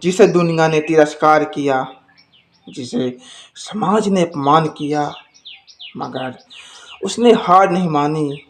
जिसे दुनिया ने तिरस्कार किया, जिसे समाज ने अपमान किया, मगर उसने हार नहीं मानी।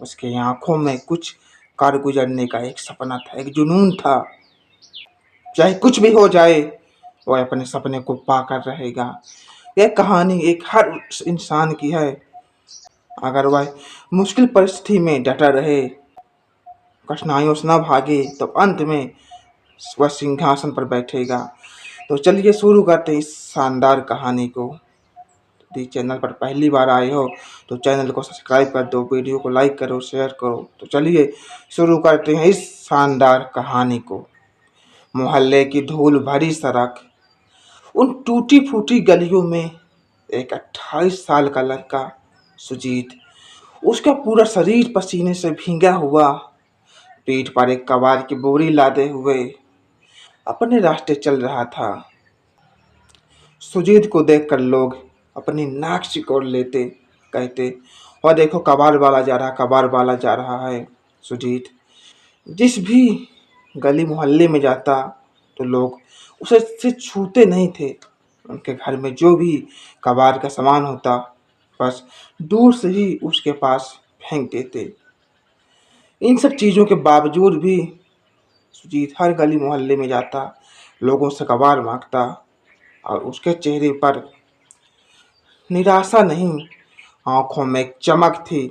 उसके आंखों में कुछ कर गुजरने का एक सपना था, एक जुनून था। चाहे कुछ भी हो जाए, वह अपने सपने को पाकर रहेगा। यह कहानी एक हर उस इंसान की है। अगर वह मुश्किल परिस्थिति में डटा रहे, कठिनाइयों से न भागे, तो अंत में वह सिंहासन पर बैठेगा। तो चलिए शुरू करते हैं इस शानदार कहानी को। यदि चैनल पर पहली बार आए हो तो चैनल को सब्सक्राइब कर दो, वीडियो को लाइक करो, शेयर करो। तो चलिए शुरू करते हैं इस शानदार कहानी को। मोहल्ले की धूल भरी सड़क, उन टूटी फूटी गलियों में एक 28 साल का लड़का सुजीत, उसका पूरा शरीर पसीने से भीगा हुआ, पीठ पर एक कबाड़ की बोरी लादे हुए अपने रास्ते चल रहा था। सुजीत को देखकर लोग अपनी नाक सिकोड़ लेते, कहते, और देखो कबाड़ वाला जा रहा, कबाड़ वाला जा रहा है। सुजीत जिस भी गली मोहल्ले में जाता तो लोग उसे से छूते नहीं थे। उनके घर में जो भी कबाड़ का सामान होता, बस दूर से ही उसके पास फेंक देते। इन सब चीज़ों के बावजूद भी सुजीत हर गली मोहल्ले में जाता, लोगों से कबाड़ मांगता, और उसके चेहरे पर निराशा नहीं, आंखों में एक चमक थी,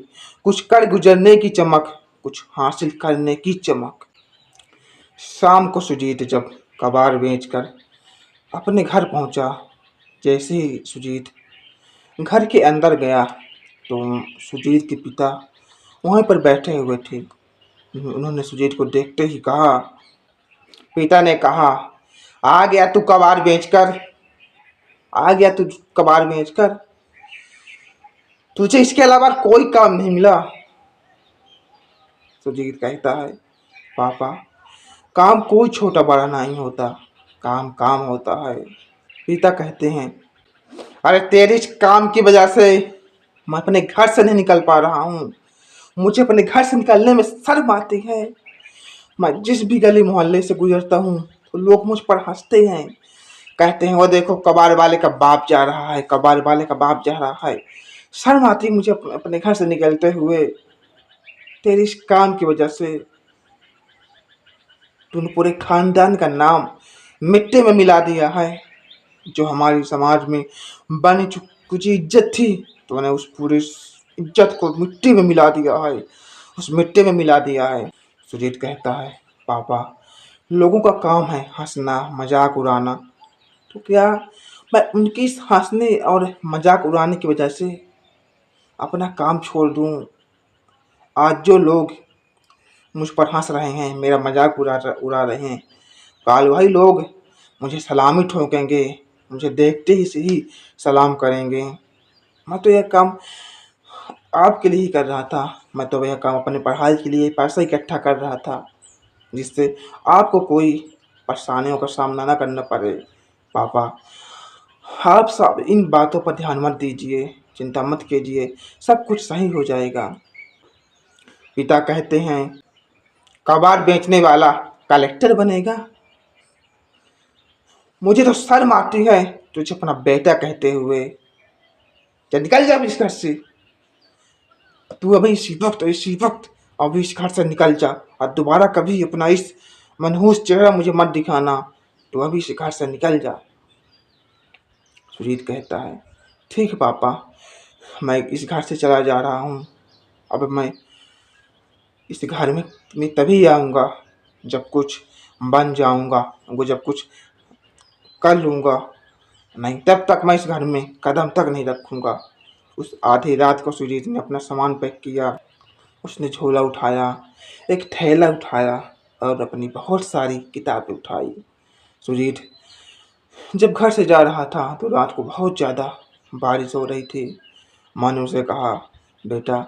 कुछ कर गुजरने की चमक, कुछ हासिल करने की चमक। शाम को सुजीत जब कबाड़ बेचकर अपने घर पहुंचा, जैसे ही सुजीत घर के अंदर गया तो सुजीत के पिता वहीं पर बैठे हुए थे। उन्होंने सुजीत को देखते ही कहा, पिता ने कहा, आ गया तू कबाड़ बेचकर, आ गया तू कबाड़ बेचकर, तुझे इसके अलावा कोई काम नहीं मिला। सुजीत कहता है, पापा काम कोई छोटा बड़ा नहीं होता, काम काम होता है। पिता कहते हैं, अरे तेरी इस काम की वजह से मैं अपने घर से नहीं निकल पा रहा हूँ। मुझे अपने घर से निकलने में शर्म आती है। मैं जिस भी गली मोहल्ले से गुजरता हूँ तो लोग मुझ पर हंसते हैं, कहते हैं, वो देखो कबाड़ वाले का बाप जा रहा है, कबाड़ वाले का बाप जा रहा है। शर्म आती है मुझे अपने घर से निकलते हुए। तेरे इस काम की वजह से तूने पूरे खानदान का नाम मिट्टी में मिला दिया है। जो हमारी समाज में बनी कुछ इज्जत थी, तूने उस पूरी इज्जत को मिट्टी में मिला दिया है, उस मिट्टी में मिला दिया है। सुजीत कहता है, पापा लोगों का काम है हंसना मजाक उड़ाना, तो क्या मैं उनकी इस हंसने और मजाक उड़ाने की वजह से अपना काम छोड़ दूं? आज जो लोग मुझ पर हंस रहे हैं, मेरा मजाक उड़ा रहे हैं, कल वही लोग मुझे सलामी ठोकेंगे, मुझे देखते ही से ही सलाम करेंगे। मैं तो यह काम आपके लिए ही कर रहा था। मैं तो यह काम अपने पढ़ाई के लिए पैसा इकट्ठा कर रहा था, जिससे आपको कोई परेशानियों का सामना ना करना पड़े। पापा आप सब इन बातों पर ध्यान मत दीजिए, चिंता मत कीजिए, सब कुछ सही हो जाएगा। पिता कहते हैं, कबाड़ बेचने वाला कलेक्टर बनेगा? मुझे तो शर्म आती है तुझे अपना बेटा कहते हुए। क्या निकल जा इस घर से, तू अभी इसी वक्त अभी इस घर से निकल जा, और दोबारा कभी अपना इस मनहूस चेहरा मुझे मत दिखाना। तू अभी इस घर से निकल जा। सुजीत कहता है, ठीक है पापा, मैं इस घर से चला जा रहा हूँ। अब मैं इस घर में मैं तभी आऊँगा जब कुछ बन जाऊँगा, वो जब कुछ कर लूँगा, नहीं तब तक मैं इस घर में कदम तक नहीं रखूँगा। उस आधी रात को सुजीत ने अपना सामान पैक किया। उसने झोला उठाया, एक थैला उठाया और अपनी बहुत सारी किताबें उठाई। सुजीत जब घर से जा रहा था तो रात को बहुत ज़्यादा बारिश हो रही थी। माँ ने उसे कहा, बेटा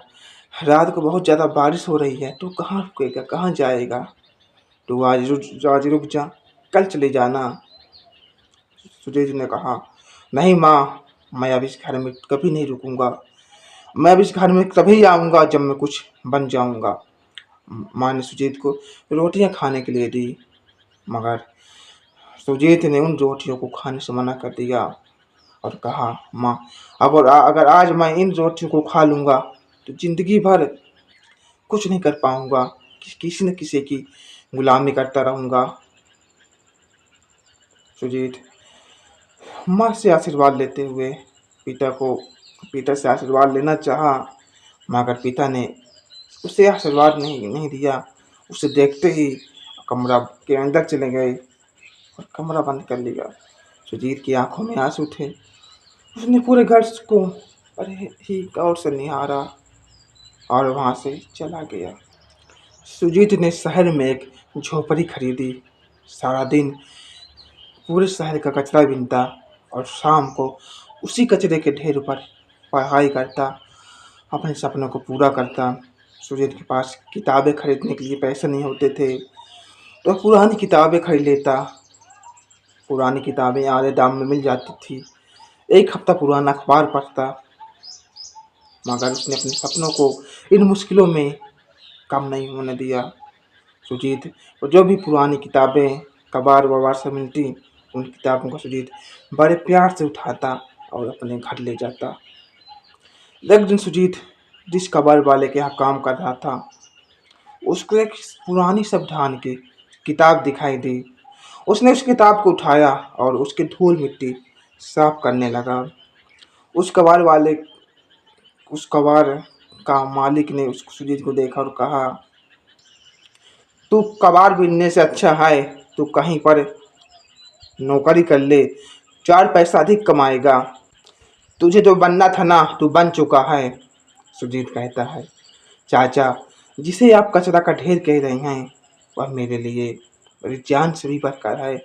रात को बहुत ज़्यादा बारिश हो रही है, तू कहाँ रुकेगा, कहाँ जाएगा? तू आज रुक जा, कल चले जाना। सुजीत ने कहा, नहीं माँ, मैं अब इस घर में कभी नहीं रुकूंगा। मैं अब इस घर में तभी आऊँगा जब मैं कुछ बन जाऊँगा। माँ ने सुजीत को रोटियां खाने के लिए दी, मगर सुजीत ने उन रोटियों को खाने से मना कर दिया और कहा, माँ, अगर आज मैं इन रोटियों को खा लूँगा तो जिंदगी भर कुछ नहीं कर पाऊंगा, किसी न किसी की गुलामी करता रहूंगा। सुजीत माँ से आशीर्वाद लेते हुए पिता से आशीर्वाद लेना चाहा, मगर पिता ने उसे आशीर्वाद नहीं दिया। उसे देखते ही कमरा के अंदर चले गए और कमरा बंद कर लिया। सुजीत की आंखों में आंसू थे। उसने पूरे घर को बड़े ही गौर से निहारा और वहां से चला गया। सुजीत ने शहर में एक झोपड़ी खरीदी। सारा दिन पूरे शहर का कचरा बीनता और शाम को उसी कचरे के ढेर पर पढ़ाई करता, अपने सपनों को पूरा करता। सुजीत के पास किताबें खरीदने के लिए पैसे नहीं होते थे तो पुरानी किताबें खरीद लेता। पुरानी किताबें आधे दाम में मिल जाती थी। एक हफ्ता पुराना अखबार पढ़ता, मगर उसने अपने सपनों को इन मुश्किलों में कम नहीं होने दिया। सुजीत को जो भी पुरानी किताबें कबार वबार से मिलती, उन किताबों को सुजीत बड़े प्यार से उठाता और अपने घर ले जाता। एक दिन सुजीत जिस कबाड़ वाले के यहाँ काम कर रहा था, उसको एक पुरानी संविधान की किताब दिखाई दी। उसने उस किताब को उठाया और उसकी धूल मिट्टी साफ करने लगा। उस कबाड़ वाले उस कबाड़ का मालिक ने उस सुजीत को देखा और कहा, तू कबाड़ बीनने से अच्छा है तू कहीं पर नौकरी कर ले, 4 पैसा अधिक कमाएगा। तुझे जो बनना था ना तू बन चुका है। सुजीत कहता है, चाचा, जिसे आप कचरा का ढेर कह रहे हैं वह मेरे लिए मेरी जान से भी बढ़कर है।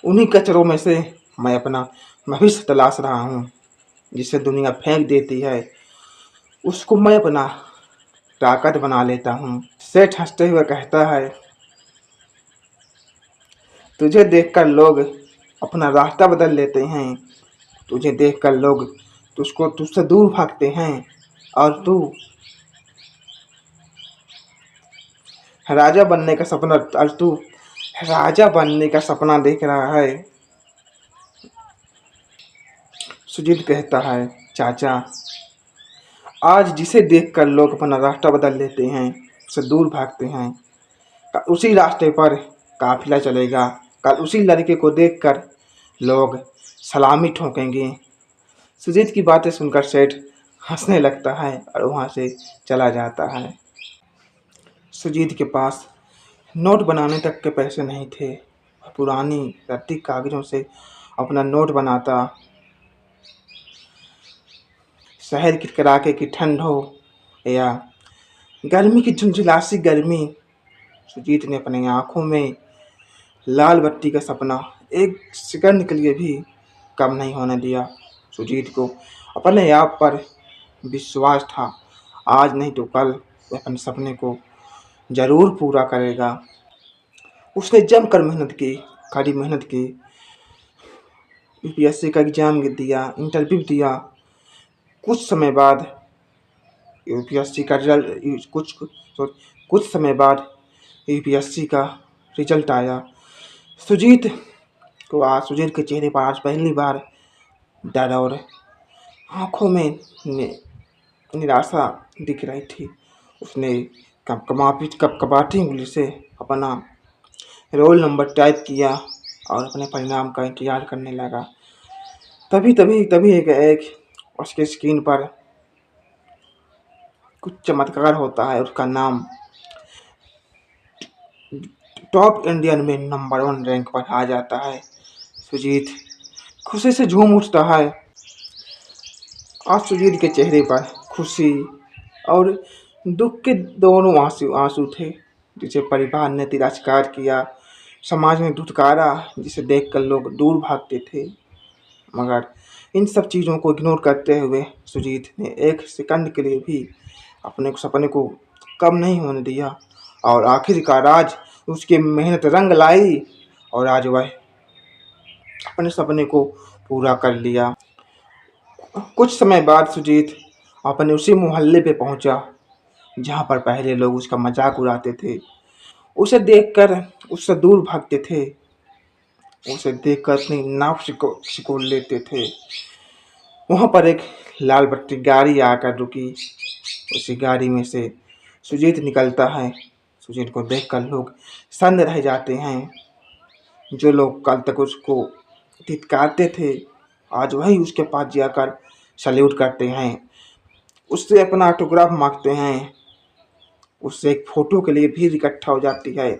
उन्हीं कचरों में से मैं अपना भविष्य तलाश रहा हूँ। जिसे दुनिया फेंक देती है उसको मैं अपना ताकत बना लेता हूँ। सेठ हंसते हुए कहता है, तुझे देखकर लोग अपना रास्ता बदल लेते हैं। तुझे देखकर लोग तुझसे दूर भागते हैं और तू राजा बनने का सपना और तू राजा बनने का सपना देख रहा है। सुजीत कहता है, चाचा, आज जिसे देखकर लोग अपना रास्ता बदल लेते हैं, उससे दूर भागते हैं, कल उसी रास्ते पर काफिला चलेगा। कल उसी लड़के को देखकर लोग सलामी ठोकेंगे। सुजीत की बातें सुनकर सेठ हंसने लगता है और वहाँ से चला जाता है। सुजीत के पास नोट बनाने तक के पैसे नहीं थे। पुरानी रद्दी कागजों से अपना नोट बनाता। शहर की कड़ाके की ठंड हो या गर्मी की झुंझुलासी गर्मी, सुजीत ने अपनी आंखों में लाल बत्ती का सपना एक सेकंड के लिए भी कम नहीं होने दिया। सुजीत को अपने आप पर विश्वास था, आज नहीं तो कल वह अपने सपने को जरूर पूरा करेगा। उसने जमकर मेहनत की, कड़ी मेहनत की, यूपीएससी का एग्ज़ाम दिया, इंटरव्यू दिया। कुछ समय बाद यूपीएससी का रिजल्ट कुछ समय बाद यूपीएससी का रिजल्ट आया। सुजीत के चेहरे पर आज पहली बार डर और आंखों में निराशा दिख रही थी। उसने कपकपाती उंगली से अपना रोल नंबर टाइप किया और अपने परिणाम का इंतजार करने लगा। तभी एक उसके स्क्रीन पर कुछ चमत्कार होता है। उसका नाम टॉप इंडियन में नंबर 1 रैंक पर आ जाता है। सुजीत खुशी से झूम उठता है। आज सुजीत के चेहरे पर खुशी और दुख के दोनों आंसू थे। जिसे परिवार ने तिरस्कार किया, समाज ने धुतकारा, जिसे देखकर लोग दूर भागते थे, मगर इन सब चीज़ों को इग्नोर करते हुए सुजीत ने एक सेकंड के लिए भी अपने सपने को कम नहीं होने दिया और आखिरकार आज उसकी मेहनत रंग लाई और आज वह अपने सपने को पूरा कर लिया। कुछ समय बाद सुजीत अपने उसी मोहल्ले पे पहुंचा जहां पर पहले लोग उसका मजाक उड़ाते थे, उसे देखकर उससे दूर भागते थे। उसे देखकर अपनी नाव सिकोड़ लेते थे। वहाँ पर एक लाल बत्ती गाड़ी आकर रुकी। उसी गाड़ी में से सुजीत निकलता है। सुजीत को देखकर लोग सन्न रह जाते हैं। जो लोग कल तक उसको धिक्कारते थे, आज वही उसके पास जाकर सैल्यूट करते हैं, उससे अपना ऑटोग्राफ मांगते हैं, उससे एक फ़ोटो के लिए भीड़ इकट्ठा हो जाती है।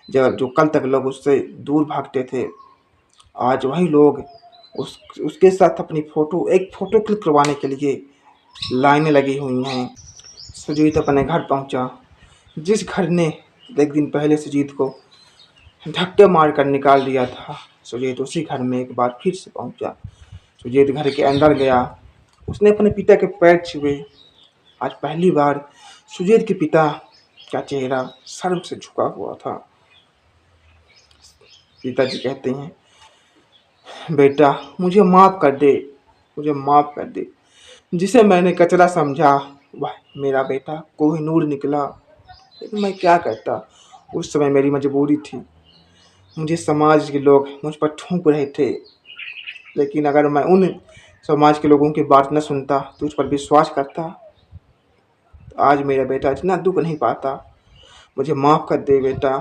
जो कल तक लोग उससे दूर भागते थे, आज वही लोग उसके साथ अपनी एक फ़ोटो क्लिक करवाने के लिए लाइनें लगी हुई हैं। सुजीत अपने घर पहुंचा। जिस घर ने एक दिन पहले सुजीत को धक्के मार कर निकाल दिया था, सुजीत उसी घर में एक बार फिर से पहुंचा। सुजीत घर के अंदर गया। उसने अपने पिता के पैर छुए। आज पहली बार सुजीत के पिता का चेहरा शर्म से झुका हुआ था। पिताजी कहते हैं, बेटा मुझे माफ़ कर दे, मुझे माफ़ कर दे। जिसे मैंने कचरा समझा वह मेरा बेटा कोहिनूर निकला। लेकिन मैं क्या करता, उस समय मेरी मजबूरी थी। मुझे समाज के लोग मुझ पर थूक रहे थे, लेकिन अगर मैं उन समाज के लोगों की बात न सुनता, तुझ पर विश्वास करता, तो आज मेरा बेटा इतना दुख नहीं पाता। मुझे माफ़ कर दे बेटा,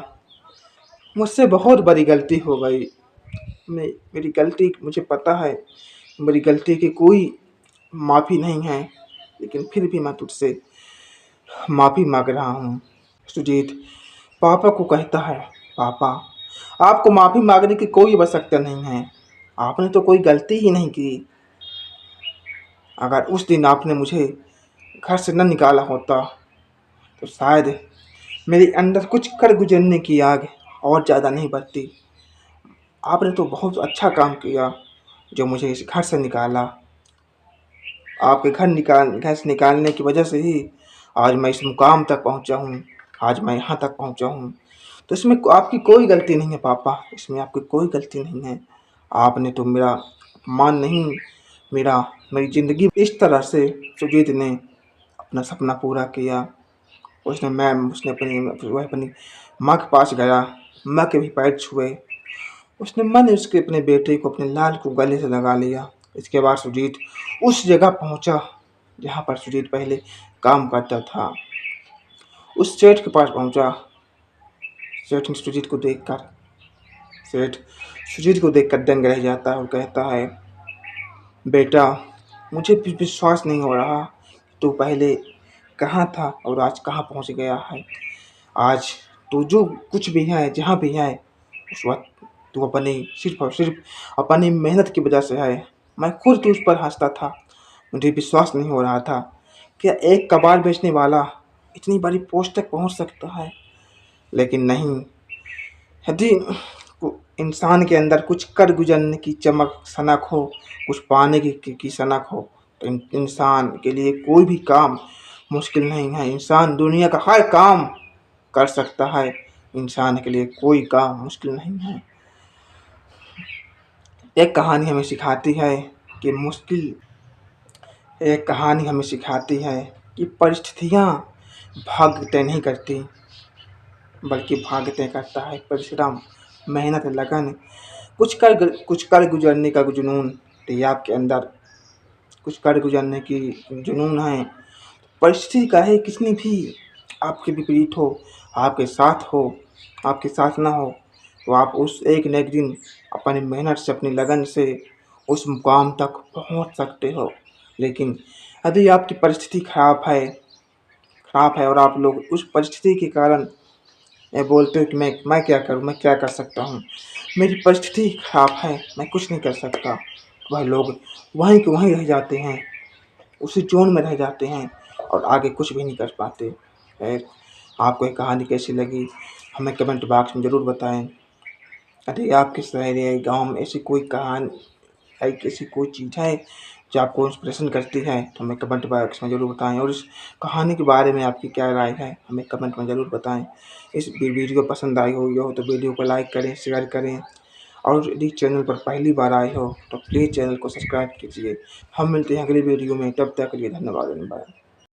मुझसे बहुत बड़ी गलती हो गई। मेरी गलती मुझे पता है, मेरी गलती की कोई माफ़ी नहीं है, लेकिन फिर भी मैं तुझसे माफ़ी मांग रहा हूँ। सुजीत पापा को कहता है, पापा आपको माफ़ी मांगने की कोई आवश्यकता नहीं है, आपने तो कोई गलती ही नहीं की। अगर उस दिन आपने मुझे घर से न निकाला होता तो शायद मेरे अंदर कुछ कर गुजरने की आग और ज़्यादा नहीं बढ़ती। आपने तो बहुत अच्छा काम किया जो मुझे इस घर से निकाला। आपके घर से निकालने की वजह से ही आज मैं इस मुकाम तक पहुंचा हूं, आज मैं यहाँ तक पहुंचा हूं। तो इसमें आपकी कोई गलती नहीं है पापा, इसमें आपकी कोई गलती नहीं है। आपने तो मेरा अपमान नहीं, मेरी ज़िंदगी इस तरह से सुजीत ने अपना सपना पूरा किया। उसने अपनी माँ के पास गया, माँ के भी पैर छुए। उसने मन उसके अपने बेटे को, अपने लाल को गले से लगा लिया। इसके बाद सुजीत उस जगह पहुंचा जहां पर सुजीत पहले काम करता था। उस सेठ के पास पहुंचा। सेठ सेठ सुजीत को देखकर दंग रह जाता है और कहता है, बेटा मुझे भी विश्वास नहीं हो रहा, तू पहले कहाँ था और आज कहाँ पहुंच गया है। आज तू जो कुछ भी है, जहाँ भी है, उस वक्त तू सिर्फ और सिर्फ अपनी मेहनत की वजह से है। मैं खुद तुझ पर हंसता था, मुझे विश्वास नहीं हो रहा था क्या एक कबाड़ बेचने वाला इतनी बड़ी पोस्ट तक पहुंच सकता है। लेकिन नहीं, यदि इंसान के अंदर कुछ कर गुजरने की चमक सनक हो, कुछ पाने की सनक हो, तो इंसान के लिए कोई भी काम मुश्किल नहीं है। इंसान दुनिया का हर काम कर सकता है, इंसान के लिए कोई काम मुश्किल नहीं है। एक कहानी हमें सिखाती है कि परिस्थितियाँ भाग्य तय नहीं करती, बल्कि भाग्य तय करता है परिश्रम, मेहनत, लगन। कुछ कर गुजरने का जुनून यदि आपके अंदर कुछ कर गुजरने की जुनून है, परिस्थिति चाहे कितनी भी आपके विपरीत हो, आपके साथ हो, आपके साथ ना हो, तो आप उस एक न एक दिन अपनी मेहनत से, अपनी लगन से उस मुकाम तक पहुंच सकते हो। लेकिन यदि आपकी परिस्थिति खराब है और आप लोग उस परिस्थिति के कारण ये बोलते हो कि मैं क्या करूं, मैं क्या कर सकता हूं, मेरी परिस्थिति खराब है, मैं कुछ नहीं कर सकता, वह लोग वहीं के वहीं रह जाते हैं, उसी जोन में रह जाते हैं और आगे कुछ भी नहीं कर पाते। खैर, आपको ये कहानी कैसी लगी हमें कमेंट बॉक्स में ज़रूर बताएं। यदि आपके शहर या गाँव में ऐसी कोई कहानी है, ऐसी कोई चीज़ है जो आपको इंस्पिरेशन करती है, तो हमें कमेंट बॉक्स में ज़रूर बताएं। और इस कहानी के बारे में आपकी क्या राय है, हमें कमेंट में ज़रूर बताएं। इस वीडियो पसंद आई हो तो वीडियो को लाइक करें, शेयर करें, और यदि चैनल पर पहली बार आए हो तो प्लीज़ चैनल को सब्सक्राइब कीजिए। हम मिलते हैं अगली वीडियो में, तब तक के लिए धन्यवाद।